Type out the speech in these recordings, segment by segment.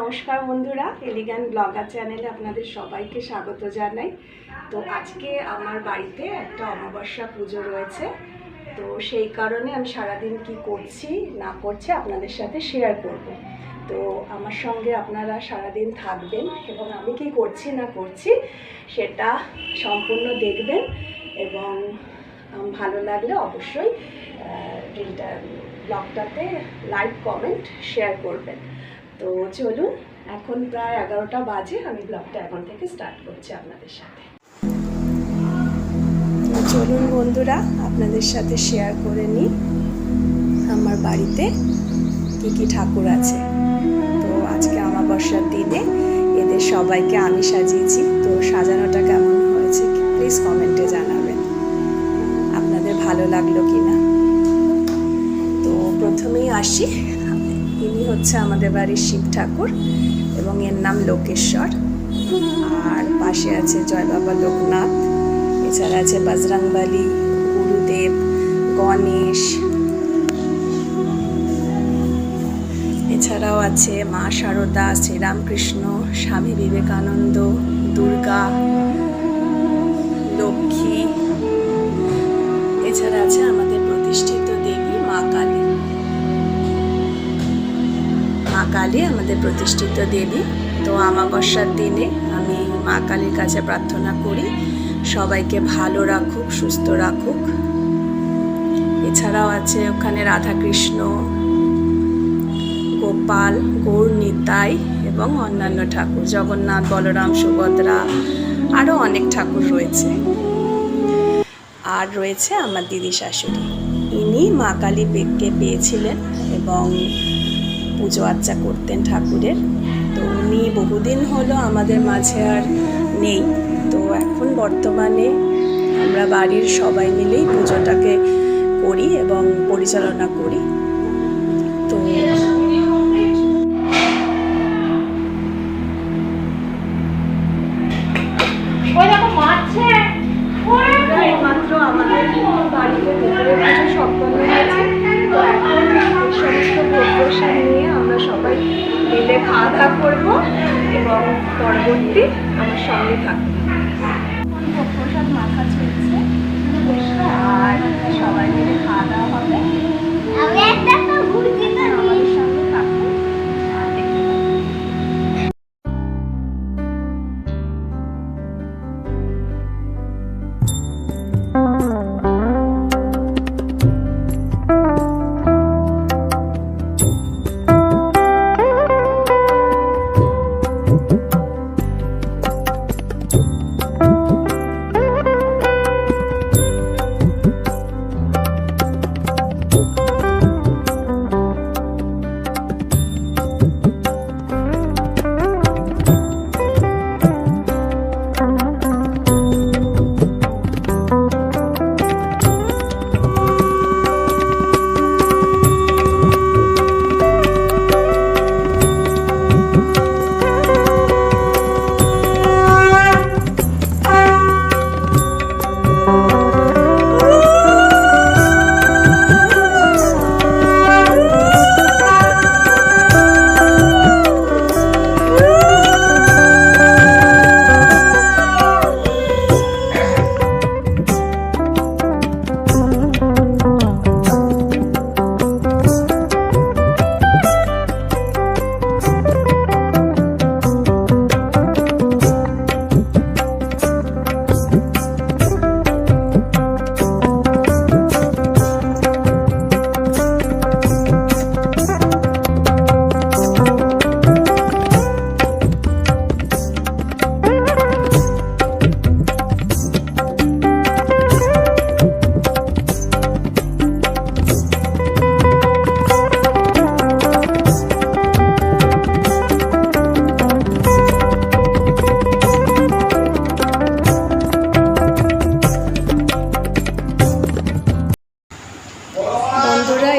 নমস্কার বন্ধুরা, elegant blogger চ্যানেলে আপনাদের সবাইকে স্বাগত জানাই। তো আজকে আমার বাড়িতে একটা অমাবস্যা পুজো রয়েছে, তো সেই কারণে আমি সারাদিন কি করছি না করছি আপনাদের সাথে শেয়ার করব। তো আমার সঙ্গে আপনারা সারাদিন থাকবেন এবং আমি কি করছি না করছি সেটা সম্পূর্ণ দেখবেন এবং ভালো লাগলে অবশ্যই ব্লগটাতে লাইক কমেন্ট শেয়ার করবেন। তো চলুন, এখন প্রায় 11টা বাজে, আমি ব্লগটা এখন থেকে স্টার্ট করছি আপনাদের সাথে। চলুন বন্ধুরা, আপনাদের সাথে শেয়ার করে নিই আমার বাড়িতে কী কী ঠাকুর আছে। তো আজকে অমাবস্যার দিনে এদের সবাইকে আমি সাজিয়েছি। তো সাজানোটা কেমন হয়েছে প্লিজ কমেন্টে জানাবেন, আপনাদের ভালো লাগলো কি না। তো প্রথমেই আসি, ইনি হচ্ছে আমাদের বাড়ির শিব ঠাকুর এবং এর নাম লোকেশ্বর। আর পাশে আছে জয় বাবা লোকনাথ, এছাড়া আছে বজরংবলী, গুরুদেব, গণেশ, এছাড়াও আছে মা শারদা, শ্রীরামকৃষ্ণ, স্বামী বিবেকানন্দ, দুর্গা, লক্ষ্মী, এছাড়া আছে আমাদের প্রতিষ্ঠিত দেবী মা কালী। মা কালী আমাদের প্রতিষ্ঠিত দেবী। তো অমাবস্যার দিনে আমি মা কালীর কাছে প্রার্থনা করি সবাইকে ভালো রাখুক, সুস্থ রাখুক। এছাড়াও আছে ওখানে রাধাকৃষ্ণ, গোপাল, গৌর নিতাই এবং অন্যান্য ঠাকুর, জগন্নাথ, বলরাম, সুভদ্রা, আরও অনেক ঠাকুর রয়েছে। আর রয়েছে আমার দিদি শাশুড়ি, ইনি মা কালীকে পেয়েছিলেন এবং পুজো আর্চা করতেন ঠাকুরের। তো উনি বহুদিন হলো আমাদের মাঝে আর নেই। তো এখন বর্তমানে আমরা বাড়ির সবাই মিলেই পুজোটাকে করি এবং পরিচালনা করি। তো মাত্র আমাদের বাড়িতে পুজো সম্পন্ন হয়েছে। তো এখন সমস্ত প্রসাদ নিয়ে আমরা সবাই মিলে খাওয়া দাওয়া করবো এবং পরবর্তী আমার সঙ্গে থাকবো। প্রসাদ মাখা চলছে আর সবাই মিলে খাওয়া দাওয়া হবে। আমাদের সঙ্গে থাকুন।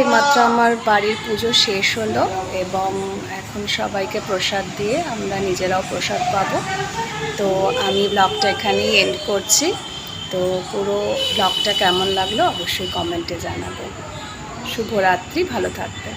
এইমাত্র আমার বাড়ির পুজো শেষ হলো এবং এখন সবাইকে প্রসাদ দিয়ে আমরা নিজেরাও প্রসাদ পাবো। তো আমি ব্লগটা এখানেই এন্ড করছি। তো পুরো ব্লগটা কেমন লাগলো অবশ্যই কমেন্টে জানাবেন। শুভরাত্রি, ভালো থাকবেন।